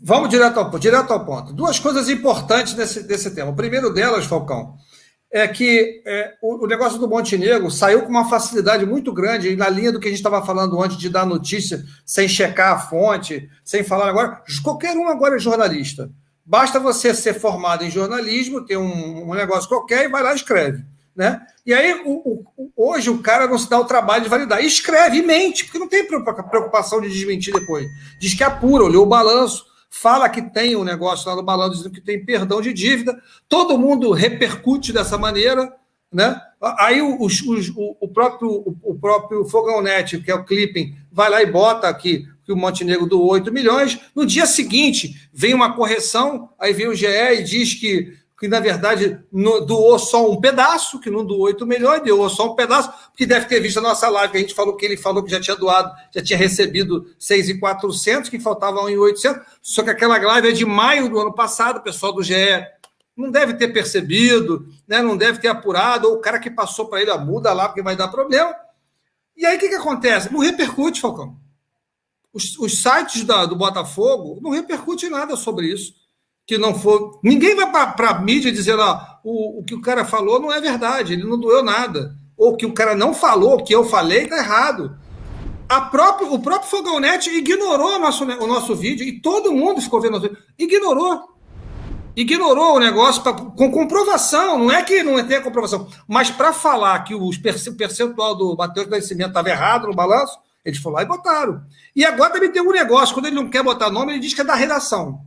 Vamos direto ao ponto. Duas coisas importantes desse tema. O primeiro delas, Falcão, é que o negócio do Montenegro saiu com uma facilidade muito grande, na linha do que a gente estava falando antes, de dar notícia sem checar a fonte, sem falar agora. Qualquer um agora é jornalista. Basta você ser formado em jornalismo, ter um negócio qualquer e vai lá e escreve. Né? E aí, hoje, o cara não se dá o trabalho de validar. E escreve e mente, porque não tem preocupação de desmentir depois. Diz que apura, olhou o balanço, fala que tem um negócio lá no balanço dizendo que tem perdão de dívida, todo mundo repercute dessa maneira, né? Aí o próprio Fogão Net, que é o Clipping, vai lá e bota aqui que o Montenegro doou 8 milhões, no dia seguinte vem uma correção, aí vem o GE e diz que na verdade doou só um pedaço, que não doou 8 milhões, doou só um pedaço, porque deve ter visto a nossa live, que a gente falou que ele falou que já tinha doado, já tinha recebido 6.400, que faltava 1.800, só que aquela live é de maio do ano passado, o pessoal do GE não deve ter percebido, né, não deve ter apurado, ou o cara que passou para ele, muda lá, porque vai dar problema. E aí o que acontece? Não repercute, Falcão. Os sites do Botafogo não repercutem nada sobre isso. Que não for. Ninguém vai para a mídia dizendo o que o cara falou não é verdade, ele não doeu nada. Ou que o cara não falou, o que eu falei está errado. O próprio Fogão Net ignorou o nosso vídeo e todo mundo ficou vendo o vídeo. Ignorou o negócio com comprovação. Não é que não tenha comprovação, mas para falar que o percentual do Matheus Nascimento estava errado no balanço, eles foram lá e botaram. E agora também tem um negócio, quando ele não quer botar nome, ele diz que é da redação.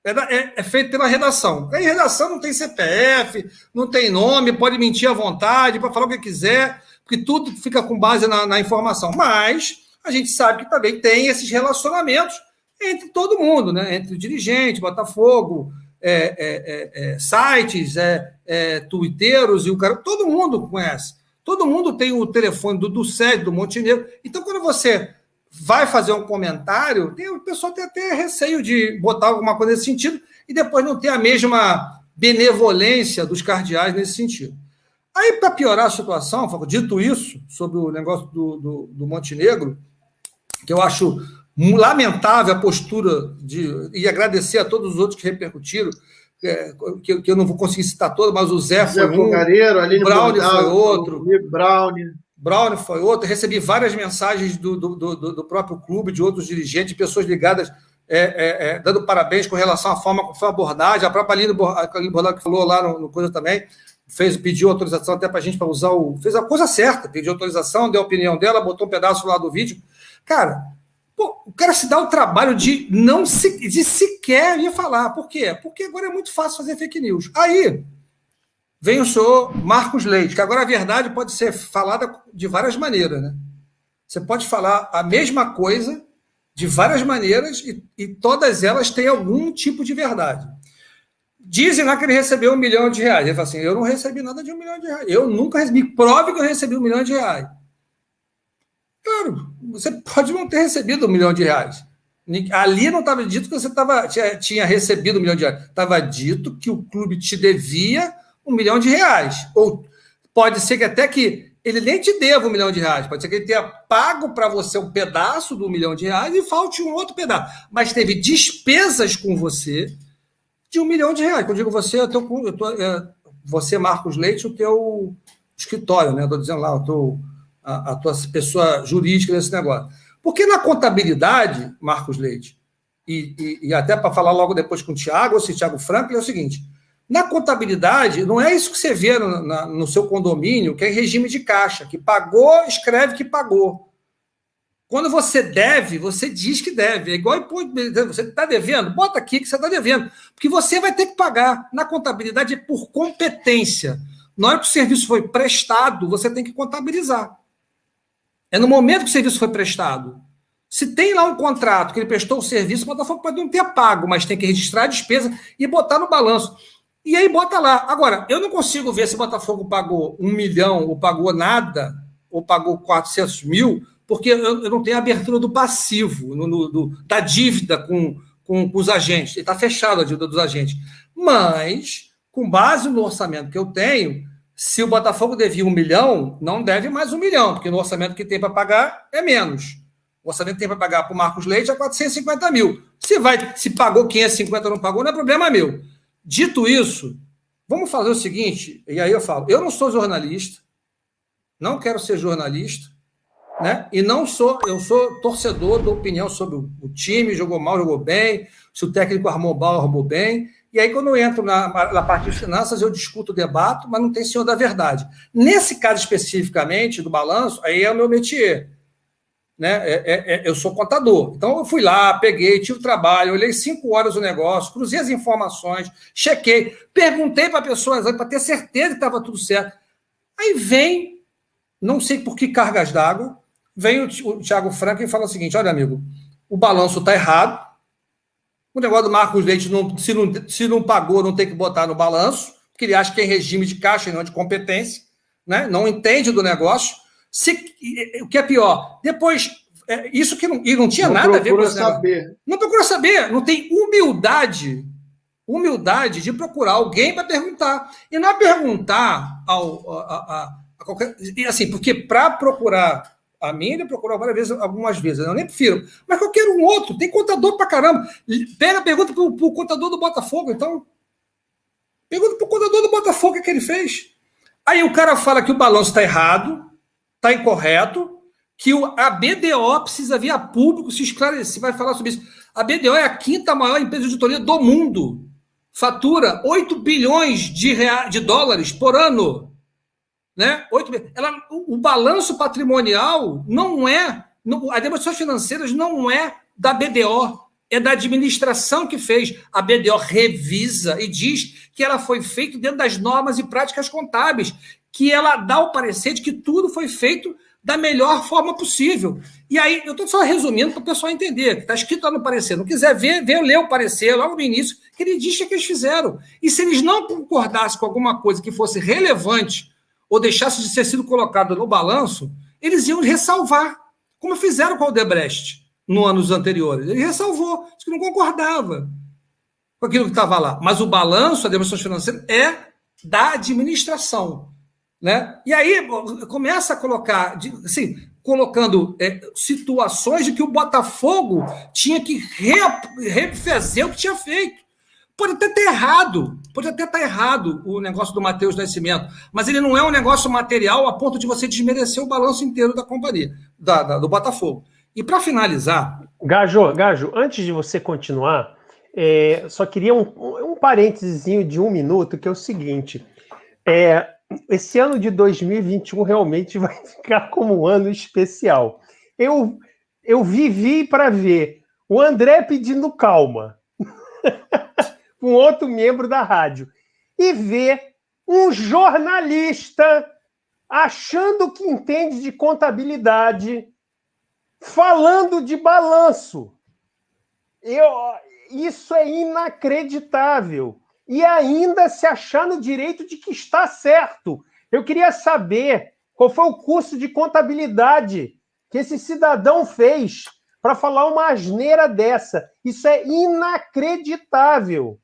É feito pela redação. Aí redação não tem CPF, não tem nome, pode mentir à vontade, para falar o que quiser, porque tudo fica com base na informação. Mas a gente sabe que também tem esses relacionamentos entre todo mundo, né? Entre o dirigente, Botafogo, sites, twitteiros, e o cara, todo mundo conhece. Todo mundo tem o telefone do Sérgio, do Montenegro. Então, quando você vai fazer um comentário, o pessoal tem até receio de botar alguma coisa nesse sentido e depois não ter a mesma benevolência dos cardeais nesse sentido. Aí, para piorar a situação, dito isso, sobre o negócio do Montenegro, que eu acho lamentável a postura e agradecer a todos os outros que repercutiram, que eu não vou conseguir citar todos, mas o Zé foi um, o Brownie foi outro, Brownie foi outro. Recebi várias mensagens do próprio clube, de outros dirigentes, pessoas ligadas, dando parabéns com relação à forma como foi a abordagem. A própria Aline Borlado, que falou lá no coisa também, pediu autorização até para a gente para usar fez a coisa certa, pediu autorização, deu a opinião dela, botou um pedaço lá do vídeo. Cara, o cara se dá o trabalho de sequer vir falar. Por quê? Porque agora é muito fácil fazer fake news. Aí vem o senhor Marcos Leite, que agora a verdade pode ser falada de várias maneiras, né? Você pode falar a mesma coisa de várias maneiras e todas elas têm algum tipo de verdade. Dizem lá que ele recebeu R$1 milhão. Ele fala assim, eu não recebi nada de R$1 milhão. Eu nunca recebi. Prove que eu recebi R$1 milhão. Claro, você pode não ter recebido R$1 milhão. Ali não estava dito que você tinha recebido R$1 milhão. Estava dito que o clube te devia R$1 milhão. Ou pode ser que até que ele nem te deva R$1 milhão. Pode ser que ele tenha pago para você um pedaço do R$1 milhão e falte um outro pedaço. Mas teve despesas com você de R$1 milhão. Quando eu digo você, você, Marcos Leite, o teu escritório, né? Estou dizendo lá, a tua pessoa jurídica nesse negócio. Porque na contabilidade, Marcos Leite, e até para falar logo depois com o Thiago, ou se Thiago Franco, é o seguinte: na contabilidade, não é isso que você vê no seu condomínio, que é regime de caixa, que pagou, escreve que pagou. Quando você deve, você diz que deve. É igual você está devendo, bota aqui que você está devendo, porque você vai ter que pagar. Na contabilidade é por competência. Na hora que o serviço foi prestado, você tem que contabilizar. É no momento que o serviço foi prestado. Se tem lá um contrato que ele prestou o serviço, o Botafogo pode não ter pago, mas tem que registrar a despesa e botar no balanço. E aí bota lá. Agora, eu não consigo ver se o Botafogo pagou R$1 milhão, ou pagou nada, ou pagou 400 mil, porque eu não tenho a abertura do passivo, da dívida com os agentes. Está fechado a dívida dos agentes. Mas Com base no orçamento que eu tenho, se o Botafogo devia 1 milhão, não deve mais 1 milhão, porque no orçamento que tem para pagar é menos. O orçamento que tem para pagar para o Marcos Leite é 450 mil. Se pagou 550 ou não pagou, não é problema meu. Dito isso, vamos fazer o seguinte, e aí eu falo, eu não sou jornalista, não quero ser jornalista, né? E eu sou torcedor da opinião sobre o time, jogou mal, jogou bem, se o técnico armou mal, armou bem. E aí, quando eu entro na parte de finanças, eu discuto, debato, mas não tem senhor da verdade. Nesse caso especificamente, do balanço, aí é o meu métier. Né? Eu sou contador. Então, eu fui lá, peguei, tive trabalho, olhei 5 horas o negócio, cruzei as informações, chequei, perguntei para a pessoa para ter certeza que estava tudo certo. Aí vem, não sei por que cargas d'água, vem o Thiago Franco e fala o seguinte: olha, amigo, o balanço está errado. O negócio do Marcos Leite, se não pagou, não tem que botar no balanço, porque ele acha que é regime de caixa e não de competência, né? Não entende do negócio. O que é pior, depois, isso que não tinha nada a ver com isso. Não procura saber, não tem humildade de procurar alguém para perguntar. E não é perguntar a qualquer. Assim, porque para procurar. A mim ele procurou algumas vezes, eu nem prefiro. Mas qualquer um outro, tem contador pra caramba. Pergunta pro contador do Botafogo, então. Pergunta pro contador do Botafogo o que ele fez. Aí o cara fala que o balanço está errado, está incorreto, que a BDO precisa vir a público se esclarecer, vai falar sobre isso. A BDO é a 5ª maior empresa de auditoria do mundo. Fatura 8 bilhões de dólares por ano. Né? O balanço patrimonial não é, as demonstrações financeiras não é da BDO, é da administração que fez. A BDO revisa e diz que ela foi feita dentro das normas e práticas contábeis, que ela dá o parecer de que tudo foi feito da melhor forma possível. E aí, eu estou só resumindo para o pessoal entender, que está escrito lá no parecer. Não quiser ler o parecer logo no início, que ele diz que eles fizeram. E se eles não concordassem com alguma coisa que fosse relevante ou deixasse de ser sido colocado no balanço, eles iam ressalvar, como fizeram com o Odebrecht nos anos anteriores. Ele ressalvou, disse que não concordava com aquilo que estava lá. Mas o balanço, a demonstração financeira, é da administração. Né? E aí começa a colocar, assim, colocando situações de que o Botafogo tinha que refazer o que tinha feito. Pode até estar errado o negócio do Matheus Nascimento, mas ele não é um negócio material a ponto de você desmerecer o balanço inteiro da companhia, do Botafogo. E para finalizar... Gajo, antes de você continuar, só queria um parênteses de 1 minuto, que é o seguinte, esse ano de 2021 realmente vai ficar como um ano especial. Eu vivi para ver o André pedindo calma, um outro membro da rádio, e ver um jornalista achando que entende de contabilidade, falando de balanço. Isso é inacreditável. E ainda se achar no direito de que está certo. Eu queria saber qual foi o curso de contabilidade que esse cidadão fez para falar uma asneira dessa. Isso é inacreditável.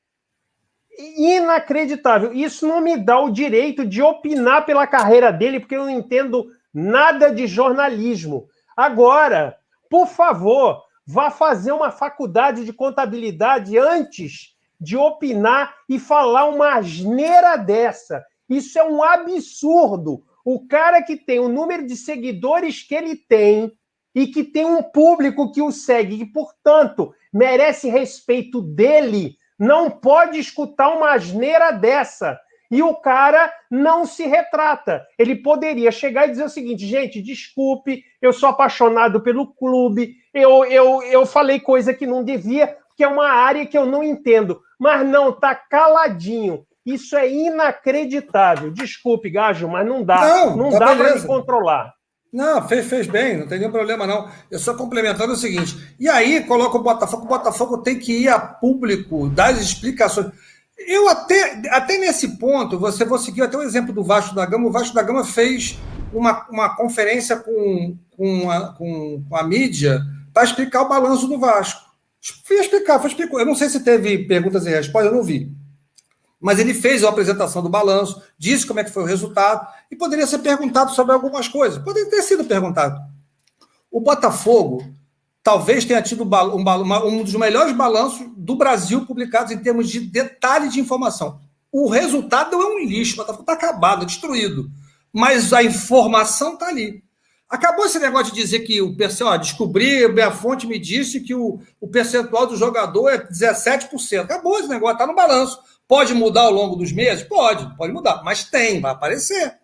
Inacreditável. Isso não me dá o direito de opinar pela carreira dele, porque eu não entendo nada de jornalismo. Agora, por favor, vá fazer uma faculdade de contabilidade antes de opinar e falar uma asneira dessa. Isso é um absurdo. O cara que tem o número de seguidores que ele tem e que tem um público que o segue, e, portanto, merece respeito dele, não pode escutar uma asneira dessa. E o cara não se retrata. Ele poderia chegar e dizer o seguinte: gente, desculpe, eu sou apaixonado pelo clube, eu falei coisa que não devia, porque é uma área que eu não entendo. Mas não, tá caladinho. Isso é inacreditável. Desculpe, Gajo, mas não dá. Não dá para me controlar. Não, fez bem, não tem nenhum problema, não. Eu só complementando o seguinte, e aí coloca o Botafogo tem que ir a público, dar as explicações. Eu até nesse ponto, vou seguir até o exemplo do Vasco da Gama. O Vasco da Gama fez uma conferência com a mídia para explicar o balanço do Vasco. Foi explicar. Eu não sei se teve perguntas e respostas, eu não vi. Mas ele fez a apresentação do balanço, disse como é que foi o resultado, e poderia ser perguntado sobre algumas coisas. Poderia ter sido perguntado. O Botafogo talvez tenha tido um dos melhores balanços do Brasil publicados em termos de detalhe de informação. O resultado é um lixo, o Botafogo está acabado, destruído. Mas a informação está ali. Acabou esse negócio de dizer que o percentual, descobri, a fonte me disse que o percentual do jogador é 17%. Acabou esse negócio, está no balanço. Pode mudar ao longo dos meses? Pode mudar, mas vai aparecer.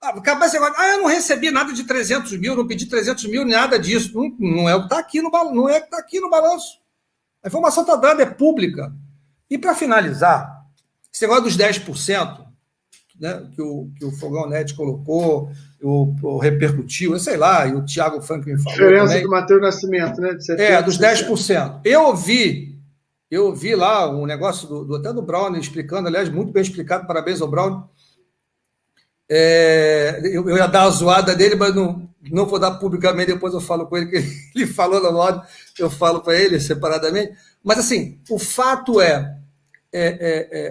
Acabou esse negócio, eu não recebi nada de 300 mil, não pedi 300 mil, nada disso. Não é o que está aqui no balanço, não é o que está aqui no balanço. A informação está dada, é pública. E para finalizar, esse negócio dos 10%, né, que o Fogão Net colocou, repercutiu, sei lá, e o Thiago Franklin falou. Diferença também. Do Matheus Nascimento, né? De 70%. Dos 10%. Eu ouvi lá um negócio até do Brown explicando, aliás, muito bem explicado, parabéns ao Brown. Eu ia dar a zoada dele, mas não vou dar publicamente, depois eu falo com ele, que ele falou na hora, eu falo para ele separadamente. Mas, assim, o fato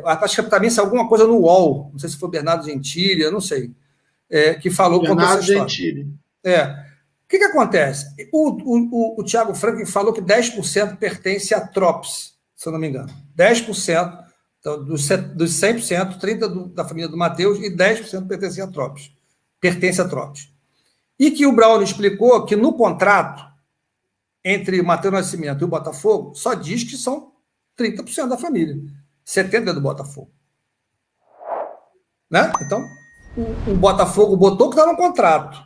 acho que também saiu alguma coisa no UOL, não sei se foi Bernardo Gentili, eu não sei, que falou contra essa história. Gentili. O que acontece? O Thiago Franklin falou que 10% pertence à Trops, se eu não me engano. 10%, então, dos 100%, 30% da família do Matheus e 10% pertence à Trops. E que o Brown explicou que no contrato entre o Matheus Nascimento e o Botafogo só diz que são 30% da família. 70% é do Botafogo. Né? Então, o Botafogo botou que está no contrato.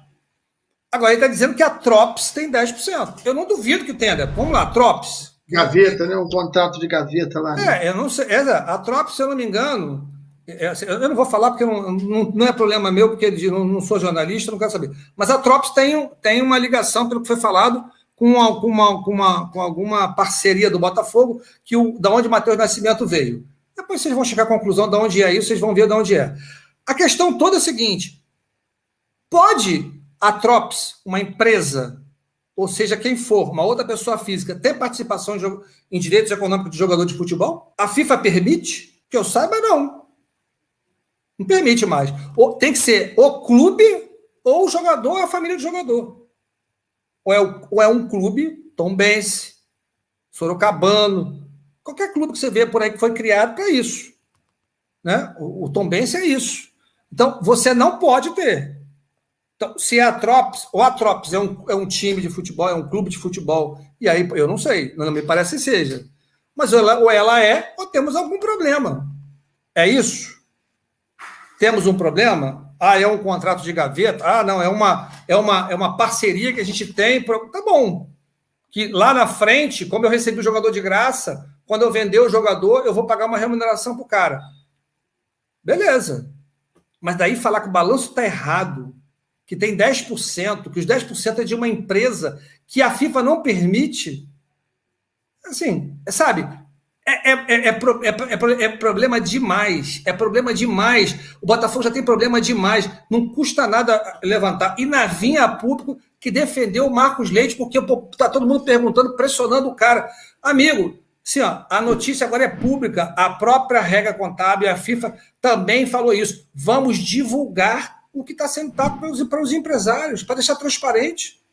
Agora ele está dizendo que a Trops tem 10%. Eu não duvido que tenha. Vamos lá, Trops. Gaveta, né? Um contrato de gaveta lá. Eu não sei. A Trops, se eu não me engano, eu não vou falar porque não é problema meu, porque eu não sou jornalista, não quero saber. Mas a Trops tem uma ligação, pelo que foi falado, com alguma parceria do Botafogo, da onde Matheus Nascimento veio. Depois vocês vão chegar à conclusão de onde é isso, vocês vão ver de onde é. A questão toda é a seguinte: pode a Trops, uma empresa, ou seja, quem for, uma outra pessoa física, ter participação em direitos econômicos de jogador de futebol? A FIFA permite? Que eu saiba, não. Não permite mais. Tem que ser o clube ou o jogador ou a família do jogador. Ou é um clube, Tombense, Sorocabano, qualquer clube que você vê por aí que foi criado para isso. Né? O Tombense é isso. Então, você não pode ter. Então, se a Trops é um time de futebol, é um clube de futebol, e aí eu não sei, não me parece que seja. Mas ou ela ou temos algum problema. É isso? Temos um problema? É um contrato de gaveta? Não, é uma parceria que a gente tem. Tá bom. Que lá na frente, como eu recebi o jogador de graça, quando eu vender o jogador, eu vou pagar uma remuneração para o cara. Beleza. Mas daí falar que o balanço está errado, que tem 10%, que os 10% é de uma empresa que a FIFA não permite, assim, sabe, é problema demais, é problema demais. O Botafogo já tem problema demais, não custa nada levantar. E na vinha público que defendeu o Marcos Leite, porque está todo mundo perguntando, pressionando o cara. Amigo, assim, a notícia agora é pública, a própria regra contábil, a FIFA também falou isso. Vamos divulgar o que está sendo pago para os empresários, para deixar transparente.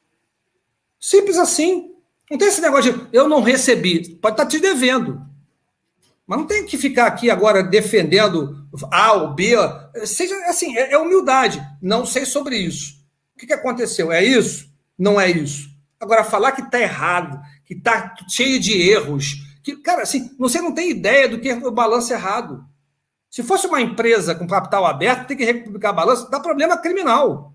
Simples assim. Não tem esse negócio de eu não recebi. Pode estar te devendo. Mas não tem que ficar aqui agora defendendo A ou B. Seja assim, é humildade. Não sei sobre isso. O que aconteceu? É isso? Não é isso. Agora, falar que está errado, que está cheio de erros, que, cara, assim, você não tem ideia do que é o balanço errado. Se fosse uma empresa com capital aberto, tem que republicar balanço, dá problema criminal.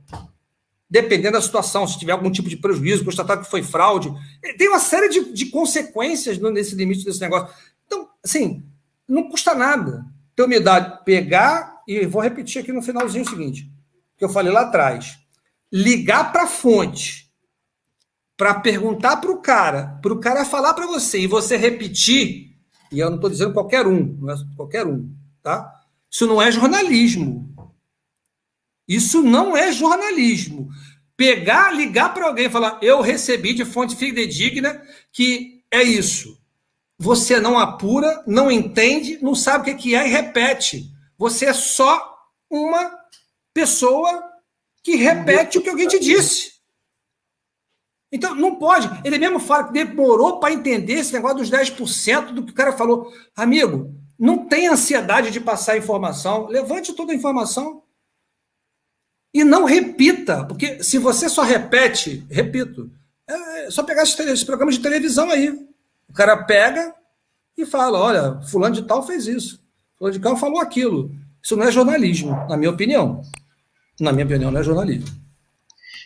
Dependendo da situação, se tiver algum tipo de prejuízo, constatar que foi fraude. Tem uma série de consequências nesse limite desse negócio. Então, assim, não custa nada ter humildade, pegar, e vou repetir aqui no finalzinho o seguinte, que eu falei lá atrás, ligar para a fonte, para perguntar para o cara falar para você, e você repetir, e eu não estou dizendo qualquer um, não é qualquer um, tá? Isso não é jornalismo. Isso não é jornalismo. Pegar, ligar para alguém e falar, eu recebi de fonte fidedigna que é isso. você não apura, não entende, não sabe o que é e repete. Você é só uma pessoa que repete o que alguém te disse. Então, não pode. Ele mesmo fala que demorou para entender esse negócio dos 10% do que o cara falou. Amigo, não tem ansiedade de passar a informação. Levante toda a informação. E não repita, porque se você só repete, repito, é só pegar esses programas de televisão aí. O cara pega e fala, olha, fulano de tal fez isso, fulano de tal falou aquilo. Isso não é jornalismo, na minha opinião. Na minha opinião, não é jornalismo.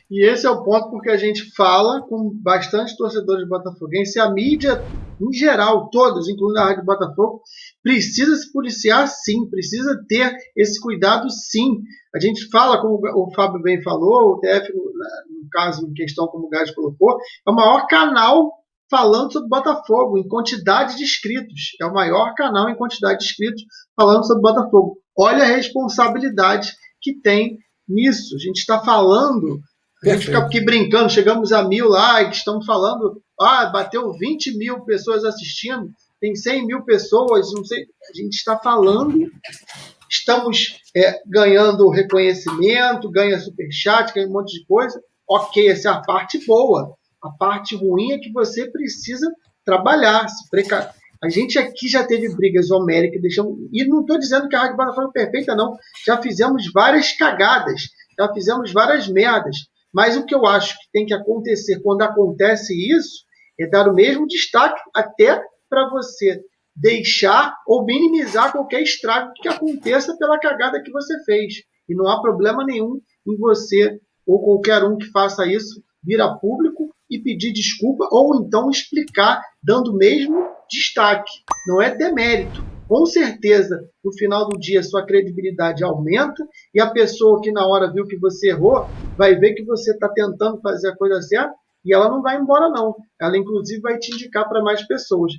E esse é o ponto porque a gente fala com bastante torcedores botafoguenses, a mídia, em geral, todos, incluindo a Rádio Botafogo, precisa se policiar sim, precisa ter esse cuidado sim. A gente fala, como o Fábio bem falou, o TF, no caso, em questão, como o Gás colocou, é o maior canal falando sobre Botafogo, em quantidade de inscritos. É o maior canal em quantidade de inscritos falando sobre Botafogo. Olha a responsabilidade que tem nisso. A gente está falando... A gente fica aqui brincando, chegamos a 1000 likes, estamos falando, bateu 20 mil pessoas assistindo, tem 100 mil pessoas, não sei, a gente está falando, estamos ganhando reconhecimento, ganha superchat, ganha um monte de coisa, ok, essa é a parte boa, a parte ruim é que você precisa trabalhar, A gente aqui já teve brigas homéricas, e não estou dizendo que a Rádio Botafogo é perfeita, não, já fizemos várias cagadas, já fizemos várias merdas, mas o que eu acho que tem que acontecer quando acontece isso é dar o mesmo destaque até para você deixar ou minimizar qualquer estrago que aconteça pela cagada que você fez. E não há problema nenhum em você ou qualquer um que faça isso vir a público e pedir desculpa ou então explicar dando o mesmo destaque. Não é demérito. Com certeza, no final do dia, sua credibilidade aumenta e a pessoa que na hora viu que você errou vai ver que você está tentando fazer a coisa certa e ela não vai embora, não. Ela, inclusive, vai te indicar para mais pessoas.